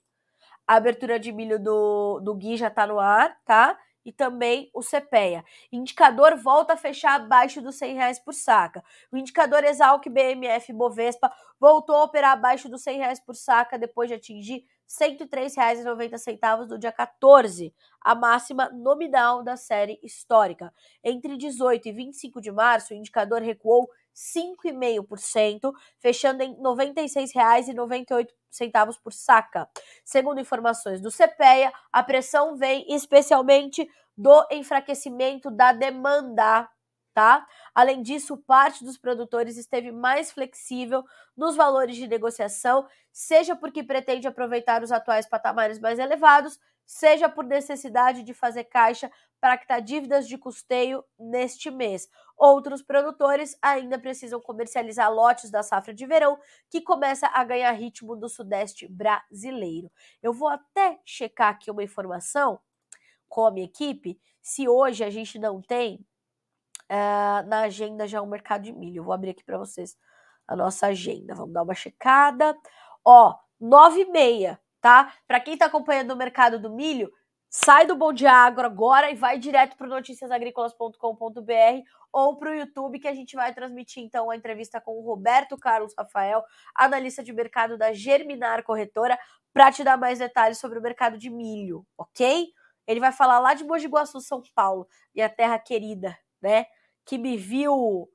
A abertura de milho do Gui já está no ar, tá? E também o CPEA. Indicador volta a fechar abaixo dos R$100 por saca. O indicador Exalc BMF Bovespa voltou a operar abaixo dos R$100 por saca depois de atingir R$ 103,90 no dia 14, a máxima nominal da série histórica. Entre 18 e 25 de março, o indicador recuou 5,5%, fechando em R$ 96,98 por saca. Segundo informações do CPEA, a pressão vem especialmente do enfraquecimento da demanda, tá? Além disso, parte dos produtores esteve mais flexível nos valores de negociação, seja porque pretende aproveitar os atuais patamares mais elevados, seja por necessidade de fazer caixa para quitar dívidas de custeio neste mês. Outros produtores ainda precisam comercializar lotes da safra de verão, que começa a ganhar ritmo do sudeste brasileiro. Eu vou até checar aqui uma informação com a minha equipe, se hoje a gente não tem na agenda já o mercado de milho. Eu vou abrir aqui para vocês a nossa agenda. Vamos dar uma checada. Ó, 9h30, tá? Para quem está acompanhando o mercado do milho, sai do Bom Dia Agro agora e vai direto para o noticiasagricolas.com.br ou para o YouTube, que a gente vai transmitir então a entrevista com o Roberto Carlos Rafael, analista de mercado da Germinar Corretora, para te dar mais detalhes sobre o mercado de milho, ok? Ele vai falar lá de Mogi Guaçu, São Paulo, minha terra querida, né? Que me viu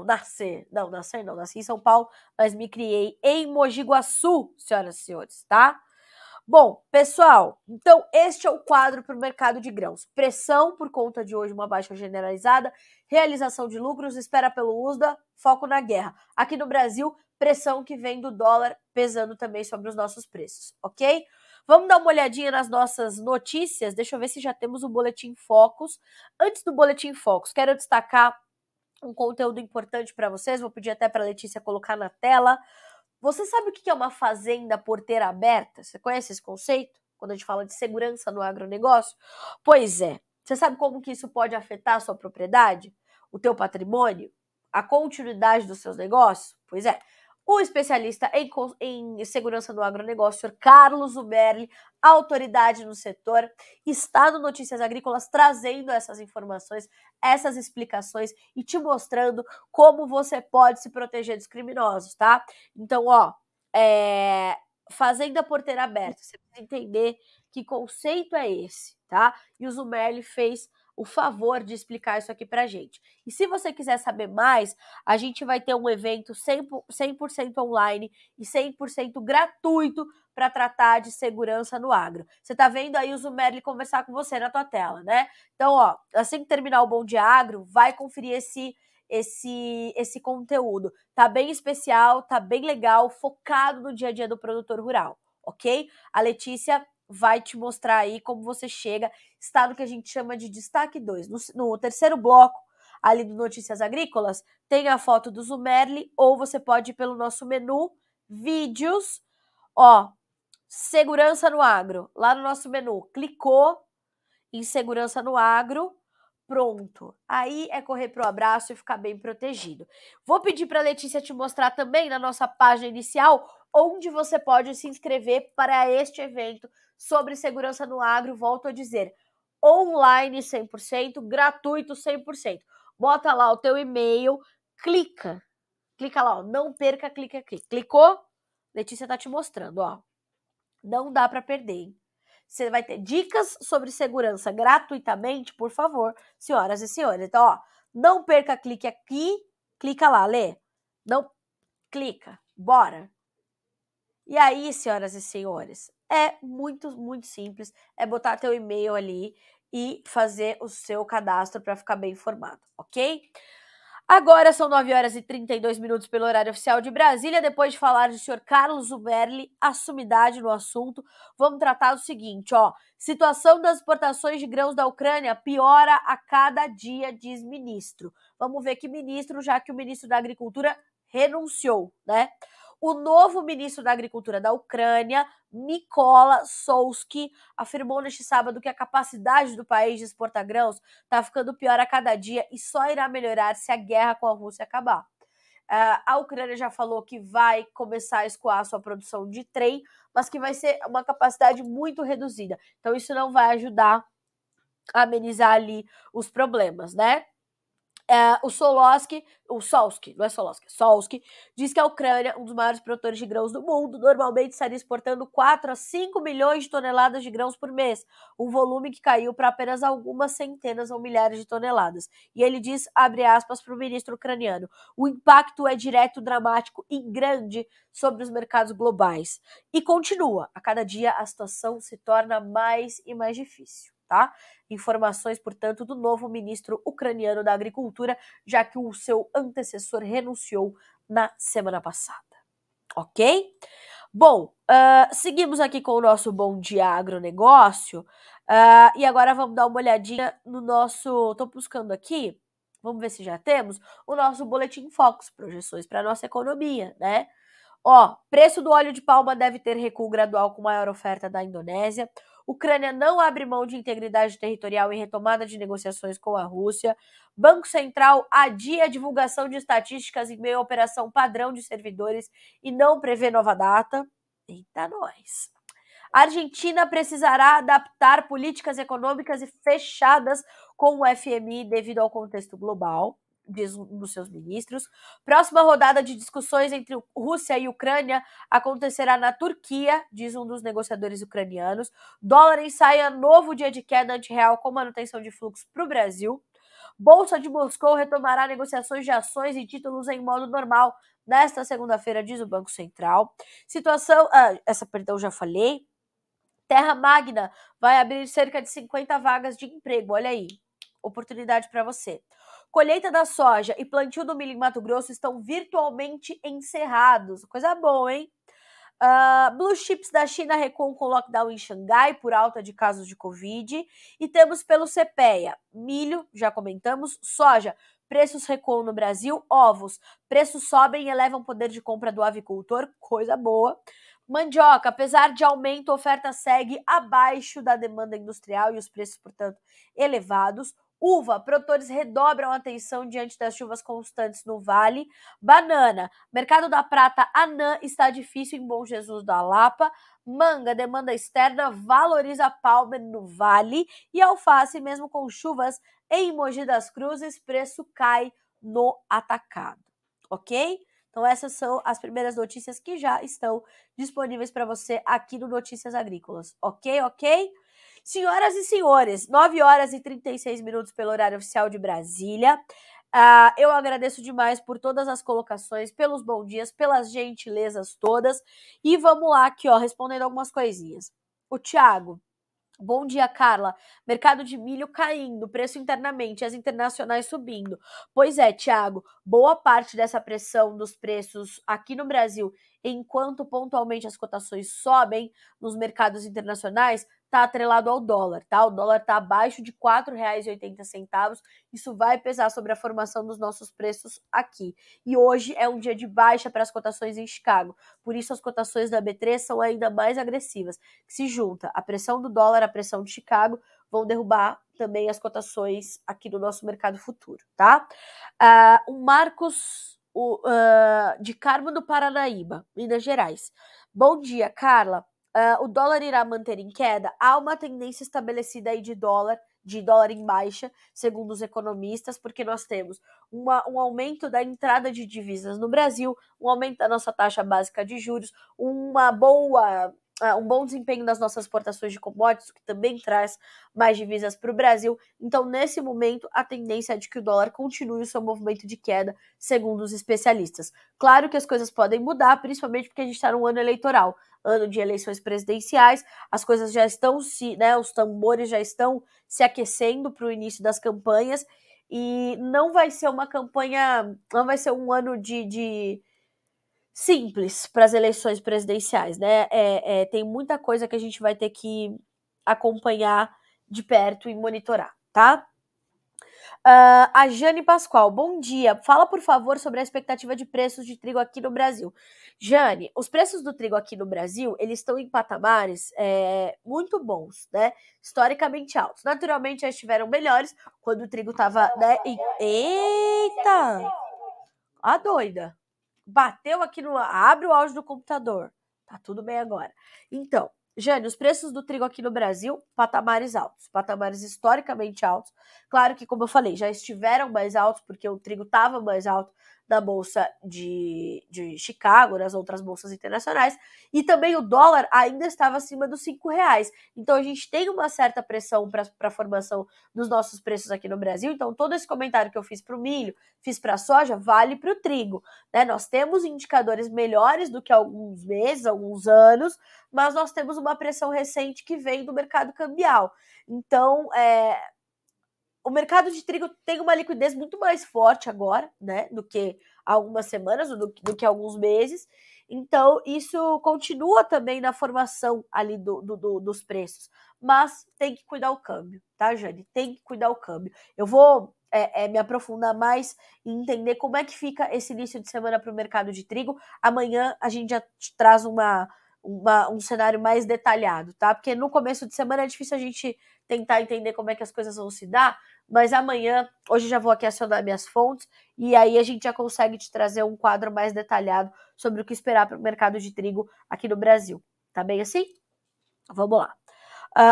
nascer. Não, nasci em São Paulo, mas me criei em Mogi Guaçu, senhoras e senhores, tá? Bom, pessoal, então este é o quadro para o mercado de grãos. Pressão por conta de hoje, uma baixa generalizada, realização de lucros, espera pelo USDA, foco na guerra. Aqui no Brasil, pressão que vem do dólar pesando também sobre os nossos preços, ok? Vamos dar uma olhadinha nas nossas notícias. Deixa eu ver se já temos o Boletim Focus. Antes do Boletim Focus, quero destacar um conteúdo importante para vocês. Vou pedir até para a Letícia colocar na tela. Você sabe o que é uma fazenda porteira aberta? Você conhece esse conceito? Quando a gente fala de segurança no agronegócio? Pois é. Você sabe como que isso pode afetar a sua propriedade? O teu patrimônio? A continuidade dos seus negócios? Pois é. O especialista em segurança no agronegócio, Sr. Carlos Zuberli, autoridade no setor, está no Notícias Agrícolas trazendo essas informações, essas explicações e te mostrando como você pode se proteger dos criminosos, tá? Então, ó, fazenda porteira aberta, você precisa entender que conceito é esse, tá? E o Zuberli fez o favor de explicar isso aqui pra gente. E se você quiser saber mais, a gente vai ter um evento 100% online e 100% gratuito para tratar de segurança no agro. Você tá vendo aí o Zuberli conversar com você na tua tela, né? Então, ó, assim que terminar o Bom Dia Agro, vai conferir esse conteúdo. Tá bem especial, tá bem legal, focado no dia a dia do produtor rural, ok? A Letícia vai te mostrar aí como você chega, está no que a gente chama de destaque 2. No terceiro bloco, ali do Notícias Agrícolas, tem a foto do Zuberli, ou você pode ir pelo nosso menu, vídeos, ó, segurança no agro, lá no nosso menu, clicou em segurança no agro, pronto. Aí é correr pro abraço e ficar bem protegido. Vou pedir para a Letícia te mostrar também na nossa página inicial onde você pode se inscrever para este evento sobre segurança no agro. Volto a dizer, online 100%, gratuito 100%. Bota lá o teu e-mail, clica lá, ó, não perca, clica aqui. Clicou? Letícia tá te mostrando, ó. Não dá para perder, hein? Você vai ter dicas sobre segurança gratuitamente, por favor, senhoras e senhores. Então, ó, não perca, clique aqui, clica lá, Lê. Não, clica, bora. E aí, senhoras e senhores, é muito, muito simples. É botar teu e-mail ali e fazer o seu cadastro para ficar bem informado, ok? Agora são 9h32 pelo horário oficial de Brasília. Depois de falar do senhor Carlos Zuberli, a sumidade no assunto, vamos tratar do seguinte, ó. Situação das exportações de grãos da Ucrânia piora a cada dia, diz ministro. Vamos ver que ministro, já que o ministro da Agricultura renunciou, né? O novo ministro da Agricultura da Ucrânia, Mykola Solsky, afirmou neste sábado que a capacidade do país de exportar grãos está ficando pior a cada dia e só irá melhorar se a guerra com a Rússia acabar. A Ucrânia já falou que vai começar a escoar a sua produção de trem, mas que vai ser uma capacidade muito reduzida. Então isso não vai ajudar a amenizar ali os problemas, né? O Solosky, não é Solosky, Solsky, diz que a Ucrânia, um dos maiores produtores de grãos do mundo, normalmente estaria exportando 4 a 5 milhões de toneladas de grãos por mês, um volume que caiu para apenas algumas centenas ou milhares de toneladas. E ele diz, abre aspas, para o ministro ucraniano, o impacto é direto, dramático e grande sobre os mercados globais. E continua, a cada dia a situação se torna mais e mais difícil, tá? Informações, portanto, do novo ministro ucraniano da Agricultura, já que o seu antecessor renunciou na semana passada. Ok? Bom, seguimos aqui com o nosso Bom Dia Agronegócio e agora vamos dar uma olhadinha no nosso... Estou buscando aqui, vamos ver se já temos, o nosso Boletim Focus, projeções para a nossa economia, né? Preço do óleo de palma deve ter recuo gradual com maior oferta da Indonésia. Ucrânia não abre mão de integridade territorial em retomada de negociações com a Rússia. Banco Central adia a divulgação de estatísticas em meio à operação padrão de servidores e não prevê nova data. Eita, nós! A Argentina precisará adaptar políticas econômicas e fechadas com o FMI devido ao contexto global, diz um dos seus ministros. Próxima rodada de discussões entre Rússia e Ucrânia acontecerá na Turquia, diz um dos negociadores ucranianos. Dólar ensaia novo dia de queda antirreal com manutenção de fluxo para o Brasil. Bolsa de Moscou retomará negociações de ações e títulos em modo normal nesta segunda-feira, diz o Banco Central. Já falei. Terra Magna vai abrir cerca de 50 vagas de emprego, olha aí, oportunidade para você. Colheita da soja e plantio do milho em Mato Grosso estão virtualmente encerrados, coisa boa, hein? Blue chips da China recuam com lockdown em Xangai por alta de casos de Covid. E temos pelo CPEA, milho, já comentamos, soja, preços recuam no Brasil, ovos, preços sobem e elevam o poder de compra do avicultor, coisa boa. Mandioca, apesar de aumento, a oferta segue abaixo da demanda industrial e os preços, portanto, elevados. Uva, produtores redobram a atenção diante das chuvas constantes no Vale. Banana, mercado da prata anã está difícil em Bom Jesus da Lapa. Manga, demanda externa, valoriza a palma no Vale. E alface, mesmo com chuvas em Mogi das Cruzes, preço cai no atacado. Ok? Então essas são as primeiras notícias que já estão disponíveis para você aqui no Notícias Agrícolas. Ok? Senhoras e senhores, 9 horas e 36 minutos pelo horário oficial de Brasília. Eu agradeço demais por todas as colocações, pelos bons dias, pelas gentilezas todas. E vamos lá aqui, respondendo algumas coisinhas. O Thiago. Bom dia, Carla. Mercado de milho caindo, preço internamente, as internacionais subindo. Pois é, Thiago, boa parte dessa pressão dos preços aqui no Brasil, enquanto pontualmente as cotações sobem nos mercados internacionais, está atrelado ao dólar, tá? O dólar está abaixo de R$ 4,80. Isso vai pesar sobre a formação dos nossos preços aqui. E hoje é um dia de baixa para as cotações em Chicago. Por isso as cotações da B3 são ainda mais agressivas. Se junta a pressão do dólar, a pressão de Chicago, vão derrubar também as cotações aqui no nosso mercado futuro, tá? O Marcos de Carmo do Paranaíba, Minas Gerais. Bom dia, Carla. O dólar irá manter em queda? Há uma tendência estabelecida aí de dólar em baixa, segundo os economistas, porque nós temos um aumento da entrada de divisas no Brasil, um aumento da nossa taxa básica de juros, um bom desempenho das nossas exportações de commodities, que também traz mais divisas para o Brasil. Então, nesse momento, a tendência é de que o dólar continue o seu movimento de queda, segundo os especialistas. Claro que as coisas podem mudar, principalmente porque a gente está num ano eleitoral, ano de eleições presidenciais, as coisas já estão os tambores já estão se aquecendo para o início das campanhas, e não vai ser uma campanha, não vai ser um ano de simples para as eleições presidenciais, né? Tem muita coisa que a gente vai ter que acompanhar de perto e monitorar, tá? A Jane Pascoal, bom dia. Fala, por favor, sobre a expectativa de preços de trigo aqui no Brasil. Jane, os preços do trigo aqui no Brasil, eles estão em patamares muito bons, né? Historicamente altos. Naturalmente, já estiveram melhores quando o trigo estava, né? Eita! a doida. Bateu aqui no... Abre o áudio do computador. Tá tudo bem agora. Então, Jane, os preços do trigo aqui no Brasil, patamares altos, patamares historicamente altos. Claro que, como eu falei, já estiveram mais altos, porque o trigo estava mais alto na Bolsa de Chicago, nas outras bolsas internacionais, e também o dólar ainda estava acima dos R$5. Então, a gente tem uma certa pressão para a formação dos nossos preços aqui no Brasil. Então, todo esse comentário que eu fiz para o milho, fiz para a soja, vale para o trigo. Né? Nós temos indicadores melhores do que há alguns meses, alguns anos, mas nós temos uma pressão recente que vem do mercado cambial. Então, o mercado de trigo tem uma liquidez muito mais forte agora, né, do que há algumas semanas, do que há alguns meses. Então, isso continua também na formação ali dos preços. Mas tem que cuidar o câmbio, tá, Jane? Tem que cuidar o câmbio. Eu vou me aprofundar mais e entender como é que fica esse início de semana para o mercado de trigo. Amanhã a gente já te traz um cenário mais detalhado, tá? Porque no começo de semana é difícil a gente tentar entender como é que as coisas vão se dar, mas amanhã, hoje já vou aqui acionar minhas fontes, e aí a gente já consegue te trazer um quadro mais detalhado sobre o que esperar para o mercado de trigo aqui no Brasil. Tá bem assim? Vamos lá.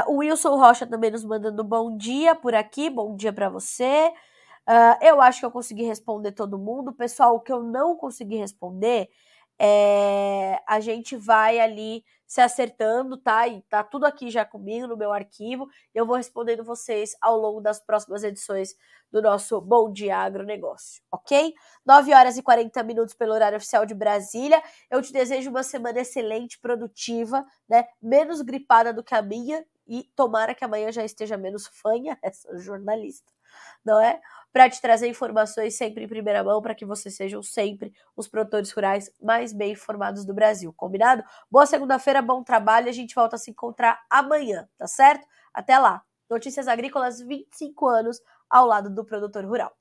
O Wilson Rocha também nos mandando bom dia por aqui, bom dia para você. Eu acho que eu consegui responder todo mundo. Pessoal, o que eu não consegui responder, a gente vai ali se acertando, tá? E tá tudo aqui já comigo no meu arquivo. Eu vou respondendo vocês ao longo das próximas edições do nosso Bom Dia Agronegócio, ok? 9h40 pelo horário oficial de Brasília. Eu te desejo uma semana excelente, produtiva, né? Menos gripada do que a minha, e tomara que amanhã já esteja menos fanha, essa jornalista, não é? Para te trazer informações sempre em primeira mão, para que vocês sejam sempre os produtores rurais mais bem informados do Brasil, combinado? Boa segunda-feira, bom trabalho, a gente volta a se encontrar amanhã, tá certo? Até lá! Notícias Agrícolas, 25 anos ao lado do produtor rural.